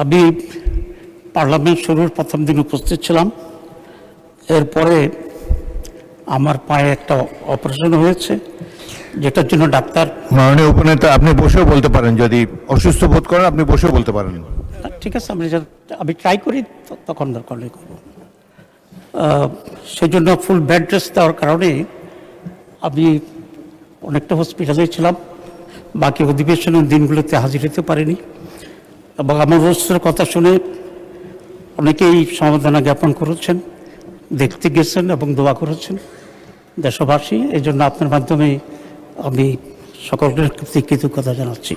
আমি পার্লামেন্ট শুরুর প্রথম দিন উপস্থিত ছিলাম। এরপরে আমার পায়ে একটা অপারেশন হয়েছে, যেটার জন্য ডাক্তার। মাননীয় উপনেতা, আপনি বসেও বলতে পারেন, যদি অসুস্থ বোধ করেন আপনি বসেও বলতে পারেন। ঠিক আছে, আমি ট্রাই করি, তখন দরকার নেই করবো। সেই জন্য ফুল বেড রেস্ট দেওয়ার কারণে আমি অনেকটা হসপিটালে ছিলাম, বাকি অধিবেশনের দিনগুলোতে হাজির হতে পারিনি। এবং আমার অবস্থার কথা শুনে অনেকেই সমবেদনা জ্ঞাপন করেছেন, দেখতে গেছেন এবং দোয়া করেছেন দেশবাসী। এই জন্য আপনার মাধ্যমে আমি সকলের প্রতি কৃতজ্ঞতা জানাচ্ছি।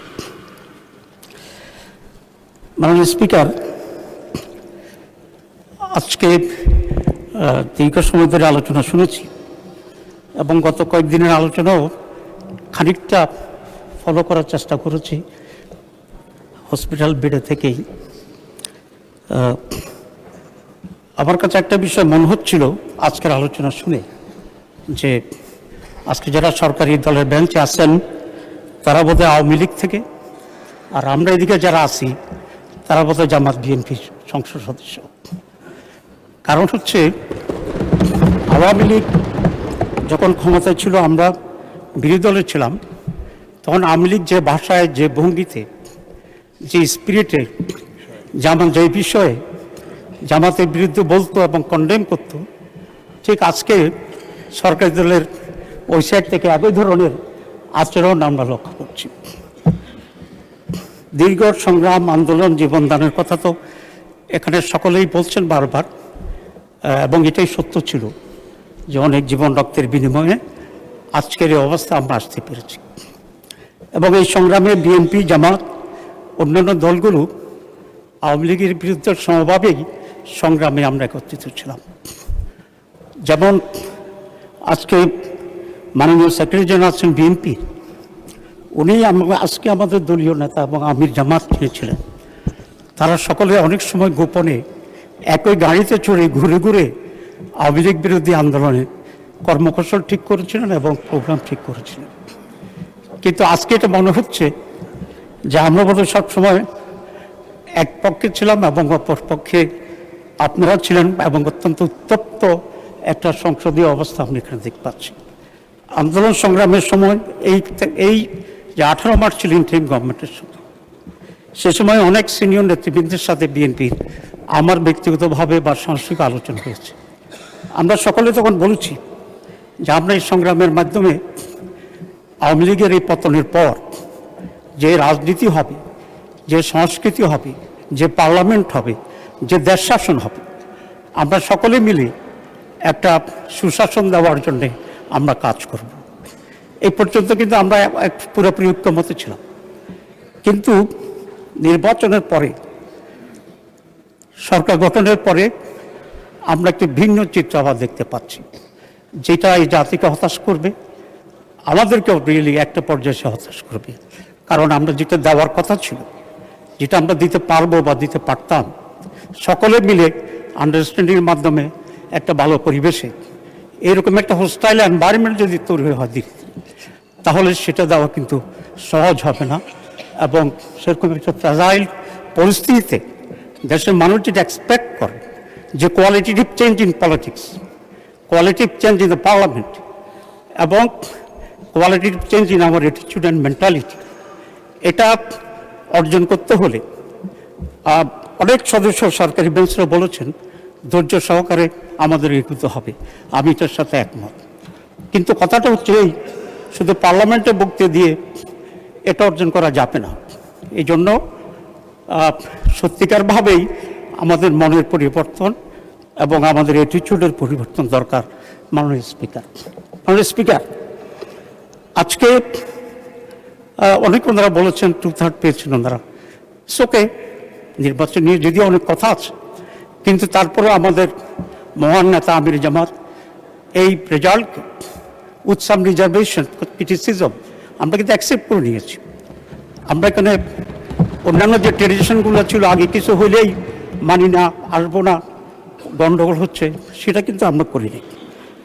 মাননীয় স্পিকার, আজকে দীর্ঘ সময় ধরে আলোচনা শুনেছি এবং গত কয়েকদিনের আলোচনাও খানিকটা ফলো করার চেষ্টা করেছি হসপিটাল বেডে থেকেই। আমার কাছে একটা বিষয় মনে হচ্ছিল আজকের আলোচনা শুনে, যে আজকে যারা সরকারি দলের বেঞ্চে আছেন তারা বোধহয় আওয়ামী লীগ থেকে, আর আমরা এদিকে যারা আছি তারা বোধহয় জামাত বিএনপি সংসদ সদস্য। কারণ হচ্ছে, আওয়ামী লীগ যখন ক্ষমতায় ছিল, আমরা বিরোধী দলে ছিলাম, তখন আওয়ামী লীগ যে ভাষায়, যে ভঙ্গিতে, যে স্পিরিটে যে বিষয়ে জামাতের বিরুদ্ধে বলতো এবং কন্ডেম করত, ঠিক আজকে সরকারি দলের ওই সাইড থেকে একই ধরনের আচরণ আমরা লক্ষ্য করছি। দীর্ঘ সংগ্রাম, আন্দোলন, জীবনদানের কথা তো এখানে সকলেই বলছেন বারবার, এবং এটাই সত্য ছিল যে অনেক জীবন রক্তের বিনিময়ে আজকের এই অবস্থা আমরা আসতে পেরেছি। এবং এই সংগ্রামে বিএনপি, জামাত, অন্যান্য দলগুলো আওয়ামী লীগের বিরুদ্ধে সমভাবেই সংগ্রামে আমরা একত্রিত ছিলাম। যেমন আজকে মাননীয় সেক্রেটারি জেনারেল আছেন বিএনপি, উনি আজকে আমাদের দলীয় নেতা এবং আমির জামাত ছিলেন। তারা সকলে অনেক সময় গোপনে একই গাড়িতে চড়ে ঘুরে ঘুরে আওয়ামী লীগ বিরোধী আন্দোলনে কর্মকৌশল ঠিক করেছিলেন এবং প্রোগ্রাম ঠিক করেছিলেন। কিন্তু আজকে এটা মনে হচ্ছে যে আমরা বোধহয় সবসময় এক পক্ষে ছিলাম এবং অপর পক্ষে আপনারা ছিলেন, এবং অত্যন্ত উত্তপ্ত একটা সংসদীয় অবস্থা আমরা এখানে দেখতে পাচ্ছি। আন্দোলন সংগ্রামের সময় এই যে 18 মার্চ ছিল ইন্টারিম গভর্নমেন্টের সময়, সে সময় অনেক সিনিয়র নেতৃবৃন্দের সাথে বিএনপির আমার ব্যক্তিগতভাবে বা সাংস্কৃতিক আলোচনা হয়েছে। আমরা সকলে তখন বলেছি যে আমরা এই সংগ্রামের মাধ্যমে আওয়ামী লীগের এই পতনের পর যে রাজনীতি হবে, যে সংস্কৃতি হবে, যে পার্লামেন্ট হবে, যে দেশ শাসন হবে, আমরা সকলে মিলে একটা সুশাসন দেওয়ার জন্যে আমরা কাজ করব। এই পর্যন্ত কিন্তু আমরা পুরোপুরি ঐক্যমতে ছিলাম। কিন্তু নির্বাচনের পরে, সরকার গঠনের পরে আমরা একটি ভিন্ন চিত্র আবার দেখতে পাচ্ছি, যেটা এই জাতিকে হতাশ করবে, আমাদেরকেও রিয়েলি একটা পর্যায়ে হতাশ করবে। কারণ আমরা যেটা দেওয়ার কথা ছিল, যেটা আমরা দিতে পারবো বা দিতে পারতাম, সকলে মিলে আন্ডারস্ট্যান্ডিংয়ের মাধ্যমে একটা ভালো পরিবেশে এরকম একটা হোস্টাইল এনভায়রনমেন্ট যদি তৈরি হয় দিকে, তাহলে সেটা দেওয়া কিন্তু সহজ হবে না। এবং সেরকম একটা ফ্রাজাইল পরিস্থিতিতে দেশের মানুষ যেটা এক্সপেক্ট করে, যে qualitative change in politics, qualitative change in the parliament, এবং qualitative change in our attitude and mentality, এটা অর্জন করতে হলে অনেক সদস্য সরকারি বেঞ্চরা বলেছেন ধৈর্য সহকারে আমাদের এগোতে হবে। আমি এটার সাথে একমত। কিন্তু কথাটা হচ্ছে, এই শুধু পার্লামেন্টে বক্তৃতা দিয়ে এটা অর্জন করা যাবে না। এই জন্য সত্যিকারভাবেই আমাদের মনের পরিবর্তন এবং আমাদের অ্যাটিটিউডের পরিবর্তন দরকার। মাননীয় স্পিকার, আজকে অনেক ওনারা বলেছেন 2/3 পেয়েছেন ওনারা, ওকে, নির্বাচন নিয়ে যদিও অনেক কথা আছে, কিন্তু তারপরে আমাদের মহান নেতা আমির জামাত এই result with some reservation, criticism, আমরা কিন্তু অ্যাকসেপ্ট করে নিয়েছি। আমরা এখানে অন্যান্য যে ট্রেডিশনগুলো ছিল, আগে কিছু হইলেই মানি না, আসবো না, গণ্ডগোল হচ্ছে, সেটা কিন্তু আমরা করিনি।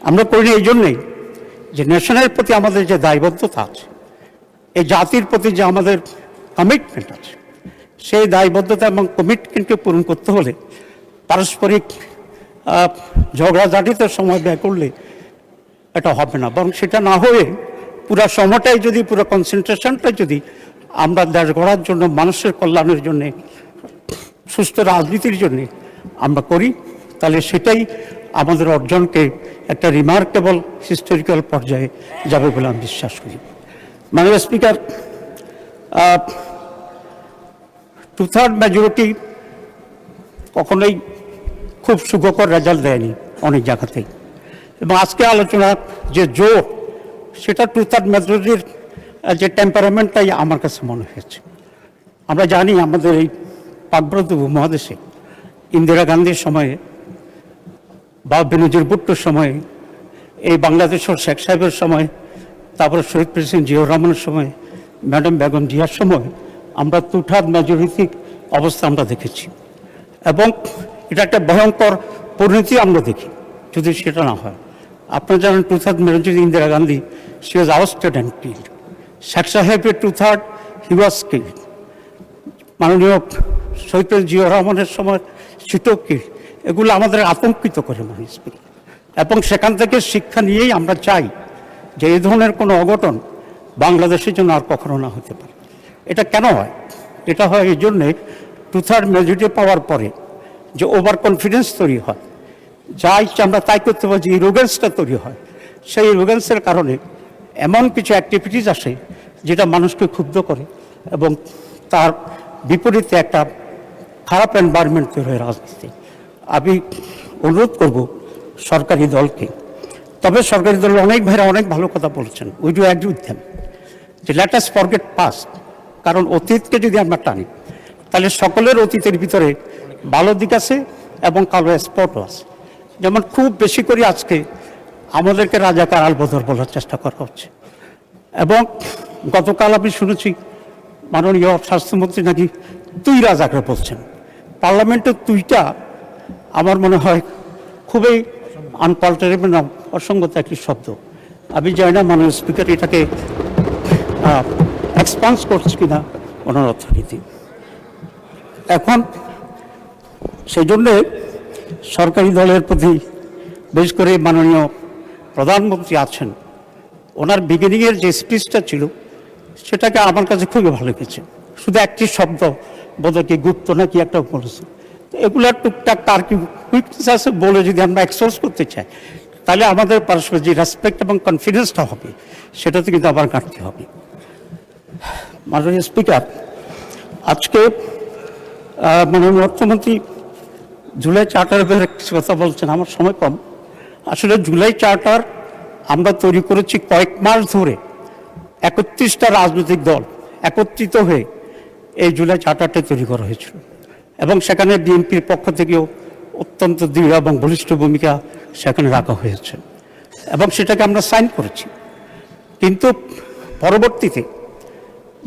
আমরা করিনি এই জন্যেই যে ন্যাশনের প্রতি আমাদের যে দায়বদ্ধতা আছে, এই জাতির প্রতি যে আমাদের কমিটমেন্ট আছে, সেই দায়বদ্ধতা এবং কমিটমেন্টকে পূরণ করতে হলে পারস্পরিক ঝগড়াঝাটিতে সময় ব্যয় করলে এটা হবে না, বরং সেটা না হয়ে পুরো সময়টাই যদি পুরো কনসেন্ট্রেশনটাই যদি আমরা দেশ গড়ার জন্য, মানুষের কল্যাণের জন্যে, সুস্থ রাজনীতির জন্যে আমরা করি, তাহলে সেটাই আমাদের অর্জনকে একটা রিমার্কেবল হিস্টোরিক্যাল পর্যায়ে যাবে বলে আমি বিশ্বাস করি। মাননীয় স্পিকার, 2/3 মেজরিটি কখনোই খুব সুখকর রেজাল্ট দেয়নি অনেক জায়গাতেই, এবং আজকে আলোচনার যে জোর, সেটা 2/3 মেজরিটির যে টেম্পারামেন্টটাই আমার কাছে মনে হয়েছে। আমরা জানি আমাদের এই পার্বত্য উপমহাদেশে ইন্দিরা গান্ধীর সময়ে বা বেনজির ভুট্টোর সময়ে, এই বাংলাদেশের শেখ সাহেবের সময়, তারপরে শহীদ প্রেসিডেন্ট জিয়াউর রহমানের সময়, ম্যাডাম বেগম জিয়ার সময় আমরা 2/3 মেজরিটি অবস্থা আমরা দেখেছি, এবং এটা একটা ভয়ঙ্কর পরিণতি আমরা দেখি যদি সেটা না হয়। আপনারা জানেন 2/3 majority Indira Gandhi, she was ousted and killed. Sheikh সাহেবের 2/3, হি ওয়াজ কিল্ড। মাননীয় শহীদ প্রেসিডেন্ট জিয়াউর রহমানের সময় সেটাও কিল্ড। এগুলো আমাদের আতঙ্কিত করে মাননীয় স্পিকার, এবং সেখান থেকে শিক্ষা নিয়েই আমরা চাই যে এই ধরনের কোনো অঘটন বাংলাদেশের জন্য আর কখনো না হতে পারে। এটা কেন হয়? এটা হয় এই জন্যে 2/3 মেজরিটি পাওয়ার পরে যে ওভার কনফিডেন্স তৈরি হয়, যা ইচ্ছে আমরা তাই করতে পারি, যে ইরোগেন্সটা তৈরি হয়। সেই ইরোগেন্সের কারণে এমন কিছু অ্যাক্টিভিটিস আসে যেটা মানুষকে ক্ষুব্ধ করে, এবং তার বিপরীতে একটা খারাপ এনভায়রনমেন্ট তৈরি হয় রাজনীতি। আমি অনুরোধ করব সরকারি দলকে, তবে সরকারি দলের অনেক ভাইরা অনেক ভালো কথা বলছেন, we do agree with them, যে লেট আস ফরগেট পাস্ট। কারণ অতীতকে যদি আমরা টানি, তাহলে সকলের অতীতের ভিতরে ভালো দিক আছে এবং কালো স্পটও আছে। যেমন খুব বেশি করে আজকে আমাদেরকে রাজাকার আলবদর বলার চেষ্টা করা হচ্ছে, এবং গতকাল আমি শুনেছি মাননীয় স্বাস্থ্যমন্ত্রী নাকি তুই রাজাকার বলছেন। পার্লামেন্টের তুইটা আমার মনে হয় খুবই আনপাল্টারেবল, অসঙ্গত একটি শব্দ। আমি জানি না মাননীয় স্পিকার এটাকে এক্সপান্স করছে কিনা ওনার অথরিটি। এখন সেই জন্যে সরকারি দলের প্রতি, বিশেষ করে মাননীয় প্রধানমন্ত্রী আছেন, ওনার বিগিনিংয়ের যে স্পিচটা ছিল সেটাকে আমার কাছে খুবই ভালো লেগেছে। শুধু একটি শব্দ বোধহয় কি গুপ্ত নাকি একটা বলেছে, এগুলার টুকটাক তার কি উইকনেস আছে বলে যদি আমরা এক্সপোজ করতে চাই, তাহলে আমাদের পারস্পরিক যে রেসপেক্ট এবং কনফিডেন্সটা হবে সেটাতে কিন্তু আবার ঘাটতি হবে। মাননীয় স্পিকার, আজকে মাননীয় অর্থমন্ত্রী জুলাই চার্টারের ব্যাপারে কিছু কথা বলছেন, আমার সময় কম। আসলে জুলাই চার্টার আমরা তৈরি করেছি কয়েক মাস ধরে, 31টা রাজনৈতিক দল একত্রিত হয়ে এই জুলাই চার্টারটা তৈরি করা হয়েছিল, এবং সেখানে বিএনপির পক্ষ থেকেও অত্যন্ত দৃঢ় এবং বলিষ্ঠ ভূমিকা সেখানে রাখা হয়েছে, এবং সেটাকে আমরা সাইন করেছি। কিন্তু পরবর্তীতে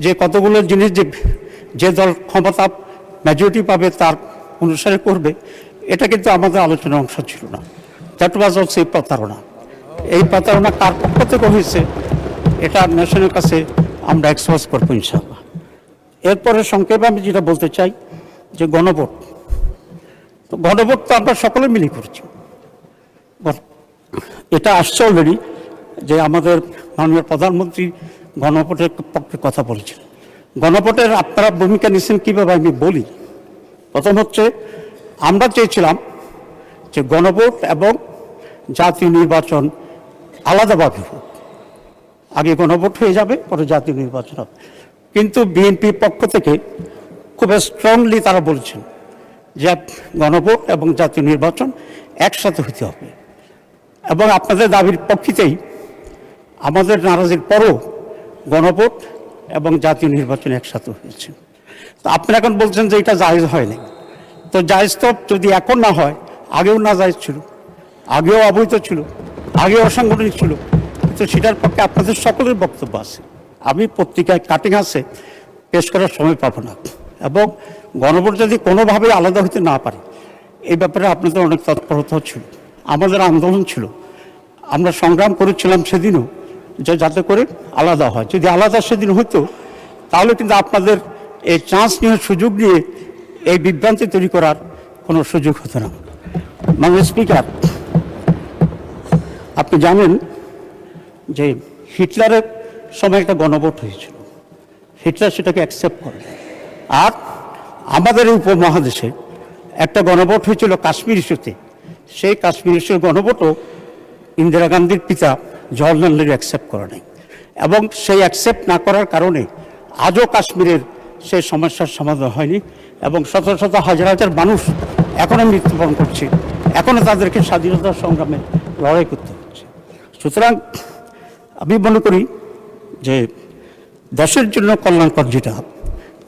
যে কতগুলো জিনিস যে দল ক্ষমতা মেজরিটি পাবে তার অনুসারে করবে, এটা কিন্তু আমাদের আলোচনার অংশ ছিল না। দ্যাট ওয়াজ অলসো এই প্রতারণা। এই প্রতারণা কার পক্ষ থেকে হয়েছে এটা নেশনের কাছে আমরা এক্সপোজ করবো ইনশাআল্লাহ। এরপরে সংক্ষেপে আমি যেটা বলতে চাই যে গণভোট, তো গণভোট তো আমরা সকলে মিলে করছি। এটা আসছে অলরেডি যে আমাদের মাননীয় প্রধানমন্ত্রী গণভোটের পক্ষে কথা বলেছেন। গণভোটের আপনারা ভূমিকা নিচ্ছেন কীভাবে আমি বলি। প্রথম হচ্ছে, আমরা চেয়েছিলাম যে গণভোট এবং জাতীয় নির্বাচন আলাদাভাবে হোক, আগে গণভোট হয়ে যাবে পরে জাতীয় নির্বাচন হবে। কিন্তু বিএনপির পক্ষ থেকে খুব স্ট্রংলি তারা বলছেন যে গণভোট এবং জাতীয় নির্বাচন একসাথে হতে হবে, এবং আপনাদের দাবির পক্ষেতেই আমাদের নারাজির পরও গণভোট এবং জাতীয় নির্বাচন একসাথে হয়েছে। তো আপনি এখন বলছেন যে এটা জায়েজ হয়নি। তো জায়েজ তো যদি এখন না হয়, আগেও না জায়েজ ছিল, আগেও অবৈধ ছিল, আগেও অসাংগঠনিক ছিল। তো সেটার পক্ষে আপনাদের সকলের বক্তব্য আছে, আমি পত্রিকায় কাটিং আছে পেশ করার সময় পাবো না। এবং গণভোট যদি কোনোভাবে আলাদা হতে না পারে, এই ব্যাপারে আপনাদের অনেক তৎপরতা ছিল, আমাদের আন্দোলন ছিল, আমরা সংগ্রাম করেছিলাম সেদিনও যে যাতে করে আলাদা হয়। যদি আলাদা সেদিন হতো তাহলে কিন্তু আপনাদের এই চান্স নিয়ে সুযোগ নিয়ে এই বিভ্রান্তি তৈরি করার কোনো সুযোগ হতো না। মাননীয় স্পিকার, আপনি জানেন যে হিটলারের সময় একটা গণভোট হয়েছিল, হিটলার সেটাকে অ্যাকসেপ্ট করে। আর আমাদের এই উপমহাদেশে একটা গণভোট হয়েছিল কাশ্মীর ইস্যুতে, সেই কাশ্মীর ইস্যুর গণভোটও ইন্দিরা গান্ধীর পিতা জওহরলাল নেহরু অ্যাকসেপ্ট করে নাই, এবং সেই অ্যাকসেপ্ট না করার কারণে আজও কাশ্মীরের সেই সমস্যার সমাধান হয়নি, এবং শত শত হাজার হাজার মানুষ এখনও মৃত্যুবরণ করছে, এখনও তাদেরকে স্বাধীনতা সংগ্রামে লড়াই করতে হচ্ছে। সুতরাং আমি মনে করি যে দেশের জন্য কল্যাণকর যেটা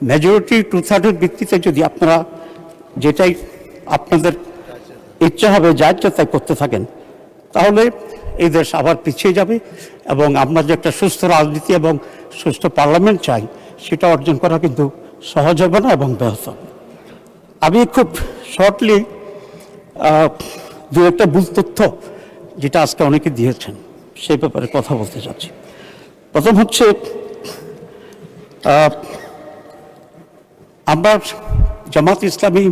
মেজরিটি 2/3 ভিত্তিতে যদি আপনারা যেটাই আপনাদের ইচ্ছা হবে যা ইচ্ছা তাই করতে থাকেন, তাহলে এই দেশ আবার পিছিয়ে যাবে, এবং আমরা যে একটা সুস্থ রাজনীতি এবং সুস্থ পার্লামেন্ট চাই সেটা অর্জন করা কিন্তু সহজ হবে না এবং ব্যাহত হবে। আমি খুব শর্টলি দু একটা ভুল তথ্য যেটা আজকে অনেকে দিয়েছেন সেই ব্যাপারে কথা বলতে চাচ্ছি। প্রথম হচ্ছে, আমরা জামাত ইসলামী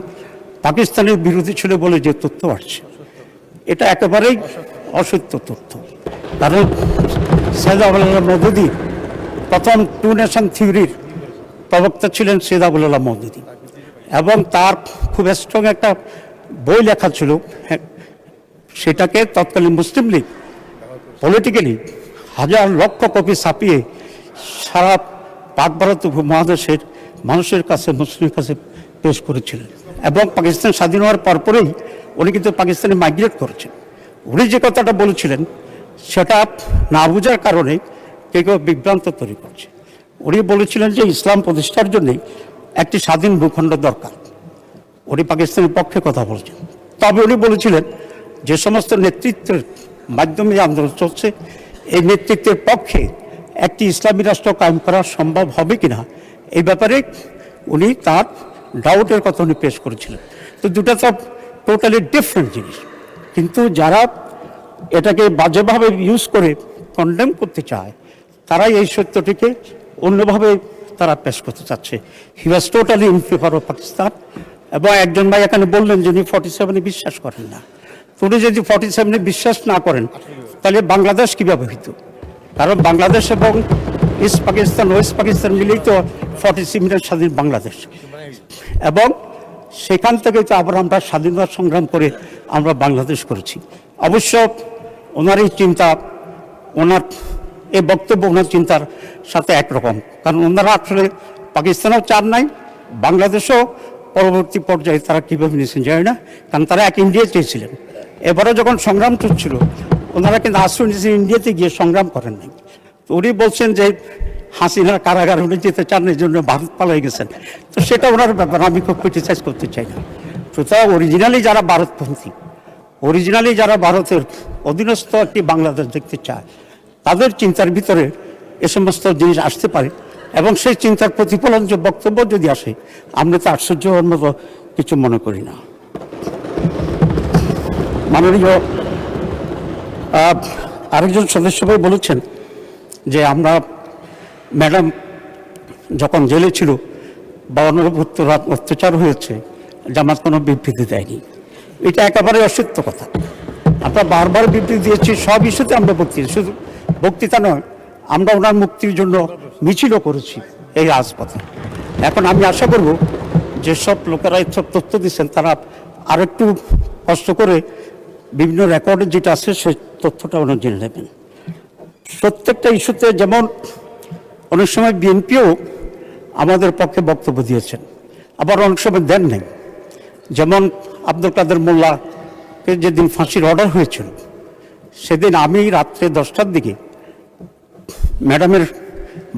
পাকিস্তানের বিরোধী ছিল বলে যে তথ্য আসছে, এটা একেবারেই অসত্য তথ্য। কারণ সৈয়দ আবুল মওদুদি প্রথম 2 নেশন থিওরির প্রবক্তা ছিলেন সৈয়দ আবুল মওদুদি, এবং তার খুব স্ট্রং একটা বই লেখা ছিল, সেটাকে তৎকালীন মুসলিম লীগ পলিটিক্যালি হাজার লক্ষ কপি ছাপিয়ে সারা পাক ভারত উপমহাদেশের মানুষের কাছে, মুসলিমের কাছে পেশ করেছিলেন। এবং পাকিস্তান স্বাধীন হওয়ার পরপরেই উনি কিন্তু পাকিস্তানে মাইগ্রেট করেছেন। উনি যে কথাটা বলেছিলেন সেটা না বোঝার কারণে কেউ বিভ্রান্ত তৈরি করছে। উনি বলেছিলেন যে ইসলাম প্রতিষ্ঠার জন্যে একটি স্বাধীন ভূখণ্ড দরকার। উনি পাকিস্তানের পক্ষে কথা বলছেন। তবে উনি বলেছিলেন যে সমস্ত নেতৃত্বের মাধ্যমে আন্দোলন চলছে, এই নেতৃত্বের পক্ষে একটি ইসলামী রাষ্ট্র কায়েম করা সম্ভব হবে কিনা এই ব্যাপারে উনি তার ডাউটের কথা উনি পেশ করেছিলেন। তো দুটা তো টোটালি ডিফারেন্ট জিনিস, কিন্তু যারা এটাকে বাজেভাবে ইউজ করে কন্ডেম করতে চায় তারাই এই সত্যটিকে অন্যভাবে তারা পেশ করতে চাচ্ছে। He was totally in favour of Pakistan. এবং একজন ভাই এখানে বললেন যে উনি 47-এ বিশ্বাস করেন না। তো উনি যদি 47-এ বিশ্বাস না করেন তাহলে বাংলাদেশ কীভাবে হইত? কারণ বাংলাদেশ এবং ইস্ট পাকিস্তান, ওয়েস্ট পাকিস্তান মিলেই তো 47 স্বাধীন বাংলাদেশ, এবং সেখান থেকে তো আবার আমরা স্বাধীনতা সংগ্রাম করে আমরা বাংলাদেশ করেছি। অবশ্য ওনার এই চিন্তা, ওনার এই বক্তব্য ওনার চিন্তার সাথে একরকম, কারণ ওনারা আসলে পাকিস্তানও চান নাই, বাংলাদেশও পরবর্তী পর্যায়ে তারা কীভাবে নিয়েছেন জানি না, কারণ তারা এক ইন্ডিয়া চেয়েছিলেন। এবারও যখন সংগ্রাম চলছিল ওনারা কিন্তু আশ্রয় নিয়েছেন, ইন্ডিয়াতে গিয়ে সংগ্রাম করেন নাই। তো উনি বলছেন যে হাসিনার কারাগার উনি যেতে চান, এই জন্য ভারত পালাই গেছেন। তো সেটা ওনার ব্যাপার, আমি খুব ক্রিটিসাইজ করতে চাই না। সুতরাং অরিজিনালি যারা ভারতপন্থী, অরিজিনালি যারা ভারতের অধীনস্থ একটি বাংলাদেশ দেখতে চায়, তাদের চিন্তার ভিতরে এ সমস্ত জিনিস আসতে পারে, এবং সেই চিন্তার প্রতিফলন যে বক্তব্য যদি আসে আমরা তো আশ্চর্য হওয়ার মতো কিছু মনে করি না। মাননীয় আরেকজন সদস্য ভাই বলেছেন যে আমরা ম্যাডাম যখন জেলে ছিল 52 রাত অত্যাচার হয়েছে, জামাত কোনো বিবৃতি দেয়নি। এটা একেবারে অসত্য কথা। আমরা বারবার বিবৃতি দিয়েছি, সব ইস্যুতে আমরা বক্তৃতা, শুধু বক্তৃতা নয়, আমরা ওনার মুক্তির জন্য মিছিলও করেছি এই রাজপথে। এখন আমি আশা করব যেসব লোকেরা এইসব তথ্য দিচ্ছেন তারা আরেকটু কষ্ট করে বিভিন্ন রেকর্ডে যেটা আছে সেই তথ্যটা ওনার জেনে নেবেন। প্রত্যেকটা ইস্যুতে যেমন অনেক সময় বিএনপিও আমাদের পক্ষে বক্তব্য দিয়েছেন, আবার অনেক সময় দেন নাই। যেমন আব্দুল কাদের মোল্লাকে যেদিন ফাঁসির অর্ডার হয়েছিল সেদিন আমি রাত্রে 10টার দিকে ম্যাডামের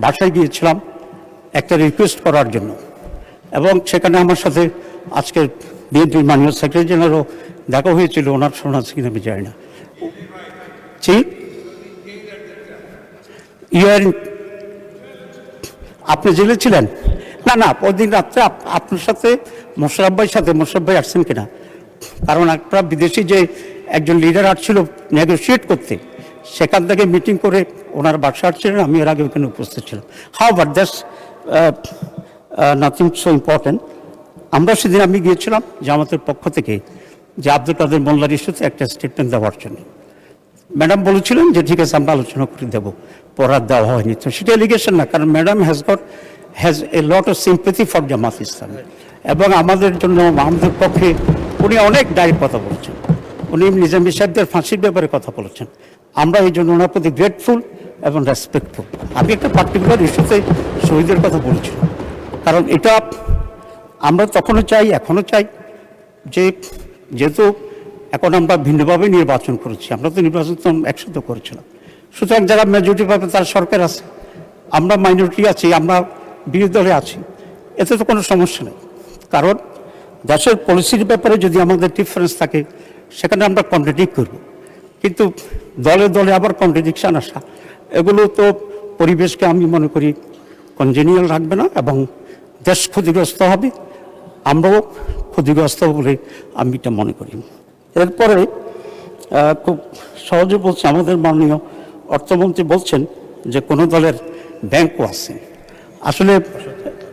বাসায় গিয়েছিলাম একটা রিকোয়েস্ট করার জন্য, এবং সেখানে আমার সাথে আজকের বিএনপির মাননীয় সেক্রেটারি জেনারেলও দেখা হয়েছিল। ওনার শোনা আছে কিনা আমি জানি না। ঠিক আপনি জেলে ছিলেন? না না, ওই দিন রাত্রে আপনার সাথে মোশাররফ ভাইয়ের সাথে, মোশাররফ ভাই আসছেন কিনা, কারণ একটা বিদেশি যে একজন লিডার আসছিল নেগোসিয়েট করতে, সেখান থেকে মিটিং করে ওনার বাসা আসছিলেন, আমি এর আগে ওখানে উপস্থিত ছিলাম। How but that's nothing so important. আমরা সেদিন আমি গিয়েছিলাম জামাতের পক্ষ থেকে যে আব্দুল কাদের মোল্লার ইস্যুতে একটা স্টেটমেন্ট দেওয়ার জন্য। ম্যাডাম বলেছিলেন যে ঠিক আছে আমরা আলোচনা করে দেবো, পড়ার দেওয়া হয়নি। তো সেটা এলিগেশন না, কারণ madam has a lot of sympathy for Jamaat Islam, এবং আমাদের জন্য আমাদের পক্ষে উনি অনেক ডাইরেক্ট কথা বলেছেন। উনি নিজামী সাহেবদের ফাঁসির ব্যাপারে কথা বলেছেন। আমরা এই জন্য ওনার প্রতি গ্রেটফুল এবং রেসপেক্টফুল। আমি একটা পার্টিকুলার ইস্যুতে শহীদের কথা বলেছিলাম, কারণ এটা আমরা তখনও চাই, এখনও চাই যে যেহেতু এখন আমরা ভিন্নভাবে নির্বাচন করেছি, আমরা তো নির্বাচন তো একসাথে করেছিলাম, সুতরাং যারা মেজরিটি পাবে তার সরকার আছে, আমরা মাইনরিটি আছি, আমরা বিরোধী দলে আছি, এতে তো কোনো সমস্যা নেই। কারণ দেশের পলিসির ব্যাপারে যদি আমাদের ডিফারেন্স থাকে সেখানে আমরা কন্ট্রাডিক্ট করব, কিন্তু দলে দলে আবার কন্ট্রাডিকশান আসা, এগুলো তো পরিবেশকে আমি মনে করি কনজেনিয়াল রাখবে না, এবং দেশ ক্ষতিগ্রস্ত হবে, আমরাও ক্ষতিগ্রস্ত বলে আমি এটা মনে করি। এরপরে খুব সহজে বলছে, আমাদের মাননীয় অর্থমন্ত্রী বলছেন যে কোনো দলের ব্যাংকও আছে। আসলে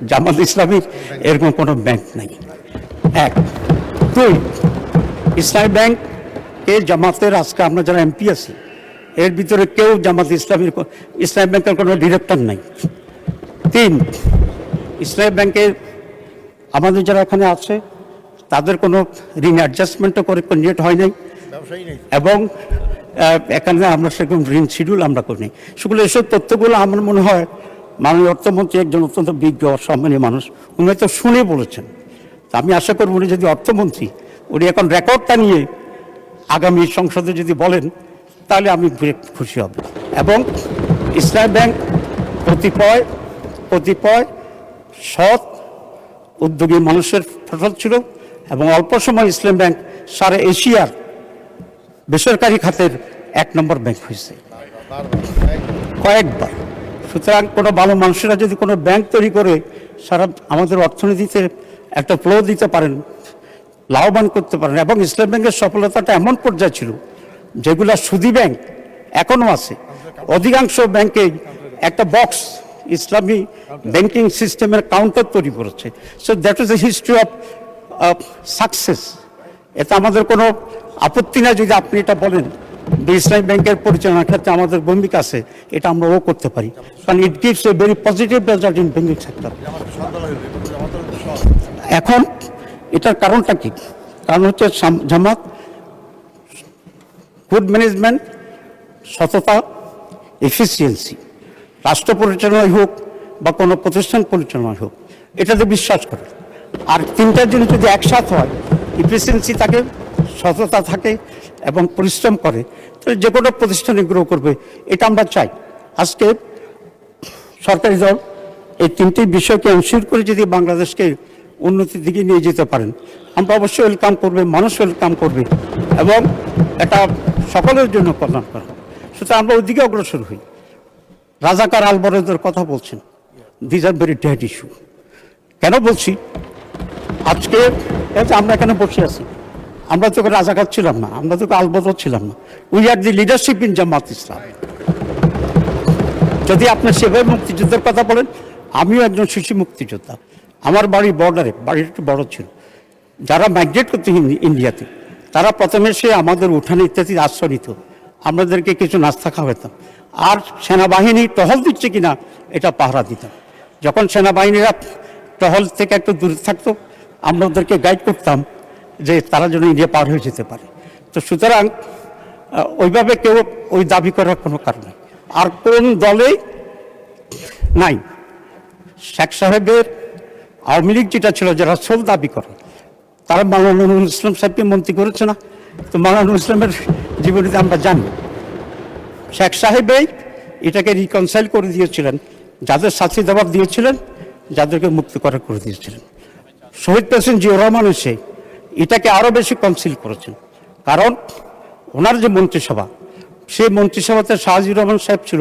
জামাত ইসলামীর এরকম কোনো ব্যাংক নাই। এক, দুই, ইসলামী ব্যাংক জামাতের আজকে আমরা যারা এমপি আছি এর ভিতরে কেউ জামাত ইসলামী ব্যাংকের কোনো ডিরেক্টর নাই। তিন, ইসলামী ব্যাংকের আমাদের যারা এখানে আছে তাদের কোনো ঋণ অ্যাডজাস্টমেন্টও করে কন্ডিয়েট হয় নাই, এবং এখানে আমরা সেরকম ঋণ শিডিউল আমরা করি। সেগুলো এসব তথ্যগুলো আমার মনে হয় মাননীয় অর্থমন্ত্রী একজন অত্যন্ত বিজ্ঞ সম্মানীয় মানুষ, উনি হয়তো শুনে বলেছেন। তা আমি আশা করব উনি যদি অর্থমন্ত্রী, উনি এখন রেকর্ডটা নিয়ে আগামী সংসদে যদি বলেন তাহলে আমি খুশি হব। এবং ইসলামী ব্যাংক কতিপয় সৎ উদ্যোগী মানুষের ফসল ছিল, এবং অল্প সময় ইসলামী ব্যাংক সারা এশিয়ার বেসরকারি খাতের 1 নম্বর ব্যাংক হয়েছে কয়েকবার। সুতরাং কোনো ভালো মানুষেরা যদি কোনো ব্যাংক তৈরি করে সারা আমাদের অর্থনীতিতে একটা ফ্লো দিতে পারেন, লাভবান করতে পারেন, এবং ইসলামী ব্যাংকের সফলতাটা এমন পর্যায়ে ছিল যেগুলা সুদী ব্যাংক এখনও আছে। অধিকাংশ ব্যাংকে একটা বক্স ইসলামী ব্যাংকিং সিস্টেমের কাউন্টার তৈরি করেছে। So that is the history of success. এতে আমাদের কোনো আপত্তি নাই যদি আপনি এটা বলেন যে ইসলামী ব্যাংকের পরিচালনার ক্ষেত্রে আমাদের ভূমিকা আছে, এটা আমরাও করতে পারি, কারণ it gives a very positive result in banking sector. এখন এটার কারণটা কি? কারণ হচ্ছে জামাত গুড ম্যানেজমেন্ট, সততা, এফিসিয়েন্সি, রাষ্ট্র পরিচালনায় হোক বা কোনো প্রতিষ্ঠান পরিচালনায় হোক, এটাতে বিশ্বাস করে। আর তিনটার জন্য যদি একসাথ হয়, এফিসিয়েন্সি থাকে, সততা থাকে এবং পরিশ্রম করে, তাহলে যে কোনো প্রতিষ্ঠানে গ্রো করবে, এটা আমরা চাই। আজকে সরকারি দল এই তিনটি বিষয়কে এনশিওর করে যদি বাংলাদেশকে উন্নতির দিকে নিয়ে যেতে পারেন, আমরা অবশ্যই ওয়েলকাম করবে, মানুষ ওয়েলকাম করবে, এবং এটা সকলের জন্য কল্যাণকর। সুতরাং আমরা ওইদিকে অগ্রসর হই। রাজাকার আলবরদের কথা বলছেন, this are very dead issue. কেন বলছি? আজকে আমরা এখানে বসে আছি, আমরা তো রাজাকার ছিলাম না, আমরা তো আলবদর ছিলাম না। We are the leadership in Jamaat Islam. যদি আপনি সেভাবে মুক্তিযুদ্ধের কথা বলেন, আমিও একজন শিশু মুক্তিযোদ্ধা। আমার বাড়ি বর্ডারে, বাড়ি একটু বড় ছিল। যারা মাইগ্রেট করতে ইন্ডিয়াতে, তারা প্রথমে সে আমাদের উঠানে ইত্যাদি আশ্রয় নিত, আমাদেরকে কিছু নাস্তা খাওয়াতাম, আর সেনাবাহিনী টহল দিচ্ছে কিনা এটা পাহারা দিতাম। যখন সেনাবাহিনীরা টহল থেকে একটু দূরে থাকতো, আমরা ওদেরকে গাইড করতাম যে তারা যেন ইন্ডিয়া পার হয়ে যেতে পারে। তো সুতরাং ওইভাবে কেউ ওই দাবি করার কোনো কারণ নেই। আর কোন দলেই নাই। শেখ সাহেবের আওয়ামী লীগ যেটা ছিল, যারা সোল দাবি করে, তারা মাওলানা নুরুল ইসলাম সাহেবকে মন্ত্রী করেছে না? তো মাওলানা নুরুল ইসলামের জীবনীতে আমরা জানি শেখ সাহেবেই এটাকে রিকনসাইল করে দিয়েছিলেন, যাদের শাস্তি জবাব দিয়েছিলেন, যাদেরকে মুক্ত করা করে দিয়েছিলেন। শহীদ প্রেসিডেন্ট জিয়াউর রহমান এসে এটাকে আরও বেশি কাউন্সিল করেছেন, কারণ ওনার যে মন্ত্রিসভা, সেই মন্ত্রিসভাতে শাহজিউর রহমান সাহেব ছিল।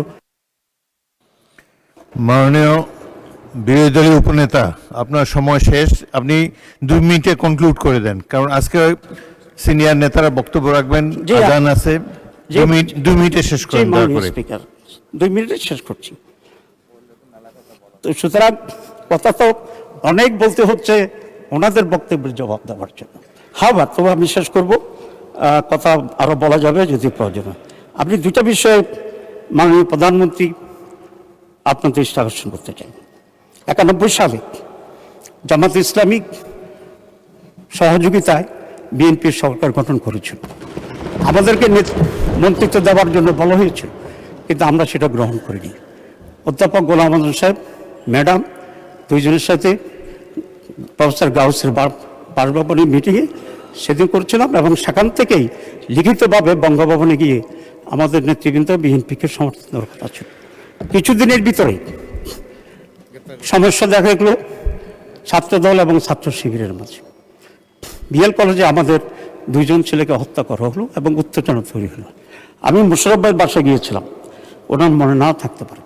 মাননীয় বিরোধী দলীয় উপনেতা, আপনার সময় শেষ, আপনি 2 মিনিটে কনক্লুড করে দেন, কারণ আজকে সিনিয়র নেতারা বক্তব্য রাখবেন, আজান আছে। 2 মিনিটে শেষ করেন দয়া করে। স্পিকার, 2 মিনিটে শেষ করছি। তো সুতরাং কথা তো অনেক বলতে হচ্ছে ওনাদের বক্তব্যের জবাব দেওয়ার জন্য। হ্যাঁ, তবে আমি শেষ করব, কথা আরও বলা যাবে যদি প্রয়োজন হয়। আপনি দুটা বিষয়ে মাননীয় প্রধানমন্ত্রী আপনার দৃষ্টি আকর্ষণ করতে চাই। 91 সালে জামাত ইসলামিক সহযোগিতায় বিএনপির সরকার গঠন করেছিল। আমাদেরকে মন্ত্রিত্ব দেওয়ার জন্য বলা হয়েছিল, কিন্তু আমরা সেটা গ্রহণ করিনি। অধ্যাপক গোলাম আজম সাহেব, ম্যাডাম, দুইজনের সাথে প্রফেসর গাউসের বাসভবনে মিটিংয়ে সেদিন করছিলাম, এবং সেখান থেকেই লিখিতভাবে বঙ্গভবনে গিয়ে আমাদের নেতৃবৃন্দ বিএনপিকে সমর্থন দেওয়ার কথা ছিল। কিছুদিনের ভিতরেই সমস্যা দেখা গেল ছাত্রদল এবং ছাত্র শিবিরের মাঝে। বিএল কলেজে আমাদের দুইজন ছেলেকে হত্যা করা হলো এবং উত্তেজনা তৈরি হলো। আমি মুশারফ ভাইয়ের বাসায় গিয়েছিলাম, ওনার মনে না থাকতে পারে।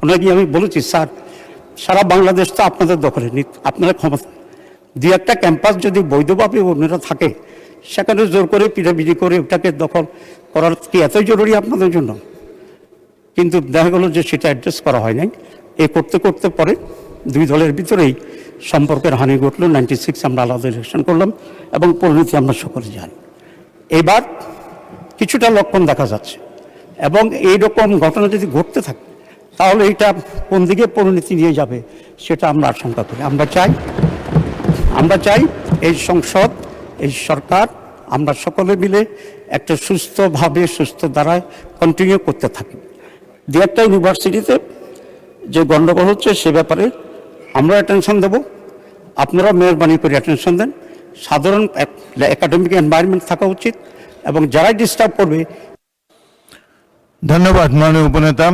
ওনাকে আমি বলেছি, স্যার, সারা বাংলাদেশ তো আপনাদের দখলে, আপনারা ক্ষমতা, দুই একটা ক্যাম্পাস যদি বৈধভাবে অন্যরা থাকে, সেখানে জোর করে পিটাপিটি করে ওটাকে দখল করার কি এতই জরুরি আপনাদের জন্য? কিন্তু দেখা গেল যে সেটা অ্যাড্রেস করা হয় নাই। এ করতে করতে পরে দুই দলের ভিতরেই সম্পর্কের হানি ঘটল। 96 আমরা আলাদা ইলেকশন করলাম এবং পরিণতি আমরা সকলে জানি। এবার কিছুটা লক্ষণ দেখা যাচ্ছে, এবং এইরকম ঘটনা যদি ঘটতে থাকে তাহলে এটা কোন দিকে পরিণতি নিয়ে যাবে সেটা আমরা আশঙ্কা করি। আমরা চাই এই সংসদ, এই সরকার, আমরা সকলে মিলে একটা সুস্থভাবে, সুস্থ ধারায় কন্টিনিউ করতে থাকি। দু একটা ইউনিভার্সিটিতে যে গণ্ডগোল হচ্ছে সে ব্যাপারে আমরা অ্যাটেনশন দেব, আপনারা মেহরবানি করে অ্যাটেনশন দেন। সাধারণ একাডেমিক এনভায়রনমেন্ট থাকা উচিত, এবং যারাই ডিস্টার্ব করবে। ধন্যবাদ মাননীয় উপনেতা।